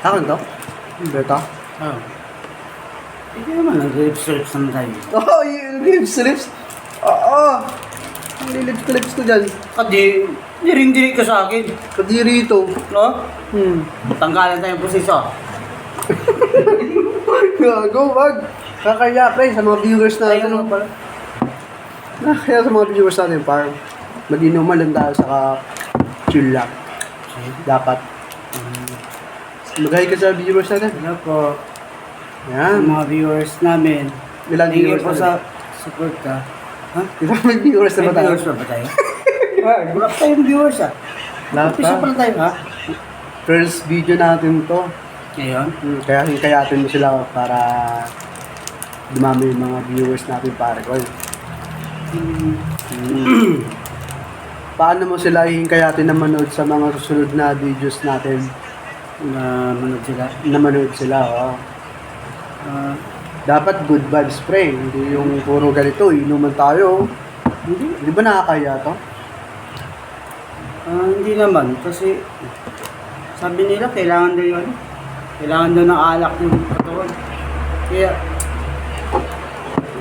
Akin to? Beta? Oo. Hindi naman, nag-lips-lips naman tayo. Oo, yung lips. Oo. Ang lips ko dyan. Kasi, diring-diring ka sa akin. Kadiri ito. No? Tanggalan tayong proseso. Gago, wag. Kakaya, pre, sa mga viewers natin. Ayun pala. Kaya sa mga viewers natin, parang mag-inuman lang tayo sa chill lang. Dapat. Mag-hi ka sa viewers natin. Hello po. Yan. Mga viewers namin. Ilan Thank you viewers po natin? sa support ka. Ha? Ilang may viewers na May ba tayo? viewers ba tayo? Wala pa tayong viewers ah. Lahat Umpisa pa pa. lang tayo ha? First video natin to. Ngayon? Kaya hikayatin mo sila para dumami yung mga viewers natin pare ko. Paano mo sila hikayatin na manood sa mga susunod na videos natin? Na manood sila. Na manood sila, oh. Ah, Dapat good vibes, pre. Hindi yung puro ganito, inuman tayo. Hindi ba nakakaya to? hindi naman. Kasi sabi nila kailangan daw yun. Kailangan daw ng alak yung katawan. Kaya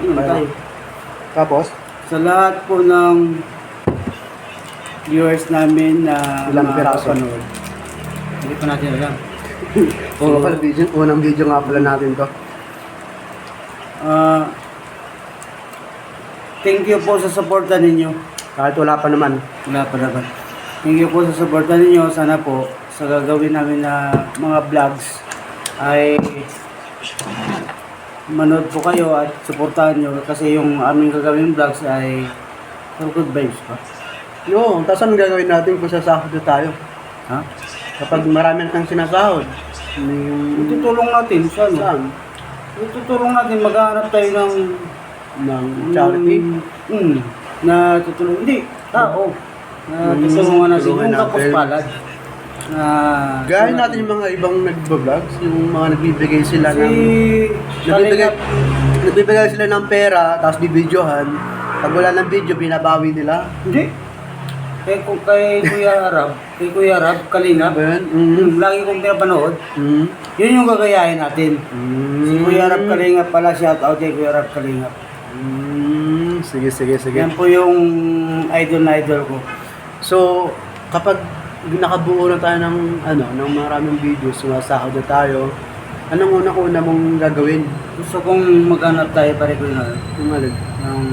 yun tayo. Tapos, Sa lahat po ng viewers namin na ilang piraso? makakapanood, hindi pa natin alam. Unang video nga pala natin to. Thank you po sa suporta ninyo. Kahit wala pa naman. Wala pa naman. Thank you po sa suporta ninyo. Sana po sa gagawin namin na mga vlogs ay manood po kayo at suportahan nyo kasi yung aming gagawin vlogs ay for good vibes pa. No, tapos anong gagawin natin kung sasahod na tayo? Ha? Kapag marami na kang sinasahod. Yung... Itutulong natin sa ano? Saan? Itutulong natin, maghanap tayo ng Charity? na tutulong. Hindi, tao. Na tutulungan natin tulungan yung natin. kapos palad. Na Gaya natin yung mga ibang nagbablog, yung mga nagbibigay sila si ng... Kalingap. Nagbibigay sila ng pera, tapos bibidyohan. Pag wala ng video, binabawi nila. Hindi. Kay Kuya Arab, Kalingap. Ba yun? Lagi kong pinapanood. Mm. Yun yung gagayahin natin. Si Mm. Kuya Arab Kalingap pala, shout out kay Kuya Arab Kalingap. Sige. Yan po yung idol na idol ko. So, kapag nakabuo na tayo ng maraming videos, sumasahod na tayo, anong una mong gagawin? Gusto kong maghanap tayo pare ko yun, Yung alin? ng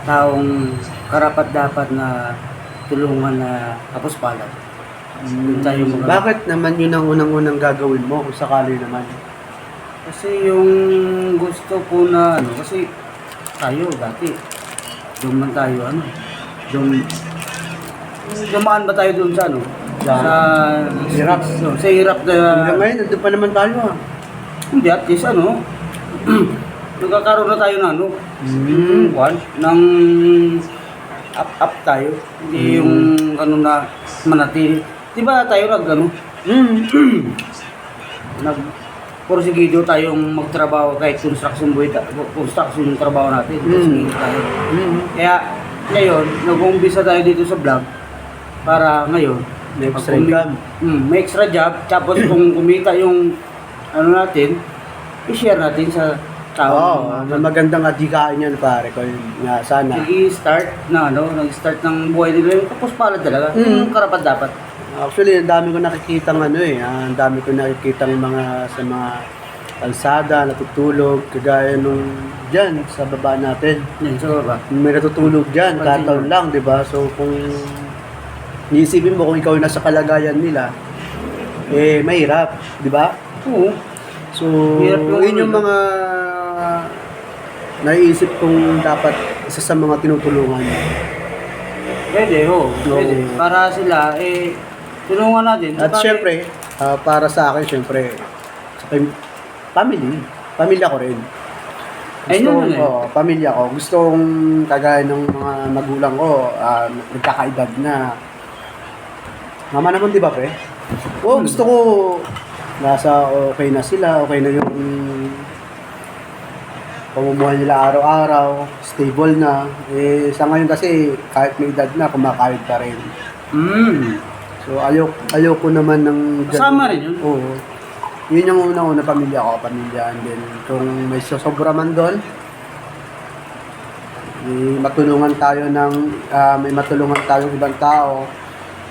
taong karapat-dapat na tulungan na kapos palad. Yun tayo maghanap. Bakit naman yun ang unang gagawin mo kung sakali naman? Kasi yung gusto ko na kasi tayo dati, doon man tayo dumaan ba tayo doon sa Hirap. Sa hirap na Hanggang ngayon, nandun pa naman tayo hindi at least nagkakaroon na tayo ng ng up tayo. Hindi yung na manatili. Di ba tayo porsigido tayong magtrabaho kahit construction yung trabaho natin. Porsigido tayo. Kaya ngayon, nag-umpisa tayo dito sa vlog para ngayon May extra income. may extra job, tapos kung kumita yung natin, i-share natin sa tao. Magandang adhikain yan pare ko. Nga, sana. Nag-start nag-start ng buhay nila yung kapos palad talaga. Yung karapat dapat. Actually, ang dami ko nakikitang ang dami ko nakikitang sa mga kalsada, natutulog, kagaya nung dyan, sa baba natin. Yan, sa baba. May natutulog dyan, Pansin kataon mo. lang, di ba? So, kung iisipin mo kung ikaw yung nasa kalagayan nila, mahirap, di ba? Oo. So, Hirap yun yung mga naiisip kong dapat isa sa mga tinutulungan. Pwede, pwede. Para sila, tulungan natin. At syempre, para sa akin, syempre, sa pamilya ko rin. Ayun yun Pamilya ko. Gusto kong kagaya ng mga magulang ko, nagkakaedad na. Mama naman, di ba, pre? Gusto ko nasa okay na sila, okay na yung pamumuhay nila araw-araw, stable na. Sa ngayon kasi, kahit may edad na, kumakayod pa rin. Mm. So, So, ayoko naman ng... Kasama rin yun. Oo. Yun yung una-una pamilya ko, pamilya. And then, kung may sosobra man doon, may matulungan tayong ibang tao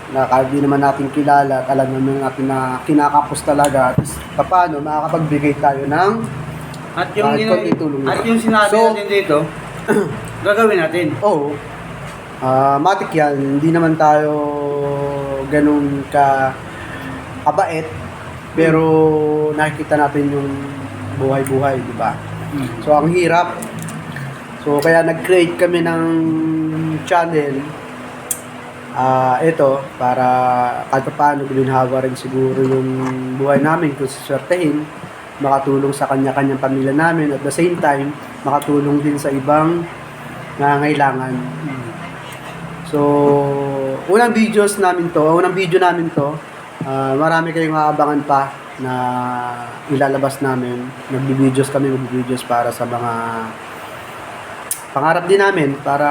na kahit di naman natin kilala at alam naman natin na kinakapos talaga at paano makakapagbigay tayo ng At yung, konting tulong. at yung sinabi So, natin dito, gagawin natin. Oo. Matik yan. Hindi naman tayo ganun kabait. Pero nakikita natin yung buhay-buhay, di ba? So, ang hirap. So, kaya nag-create kami ng channel. Ito, para kahit paano ginhawa rin siguro yung buhay namin kung siswertehin, makatulong sa kanya-kanyang pamilya namin at the same time, makatulong din sa ibang nangangailangan. So, unang video namin to, marami kayong aabangan pa na ilalabas namin. Magbi-videos para sa mga pangarap din namin para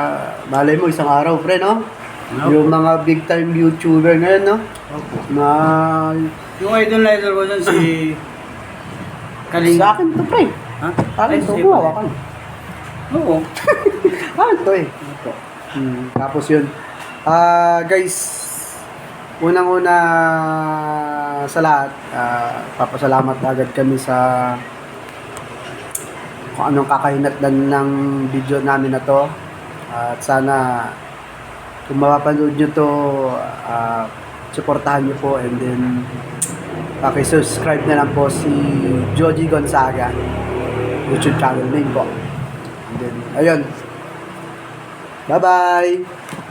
malay mo isang araw, pre, no? No. Yung mga big time YouTuber ngayon, no? Opo. Na Yung idol ko dyan si Kaling. sa akin to, pre. Ha? Akin to, Ay, buhawa ka. Oo. Akin to, eh. Tapos yun. Guys, unang-una sa lahat, papasalamat agad kami sa kung anong kakahinatnan ng video namin na to. At sana kung mapapanood nyo to, suportahan nyo po and then paki-subscribe na lang po si Joji Gonzaga YouTube channel name po. And then, ayun. Bye-bye!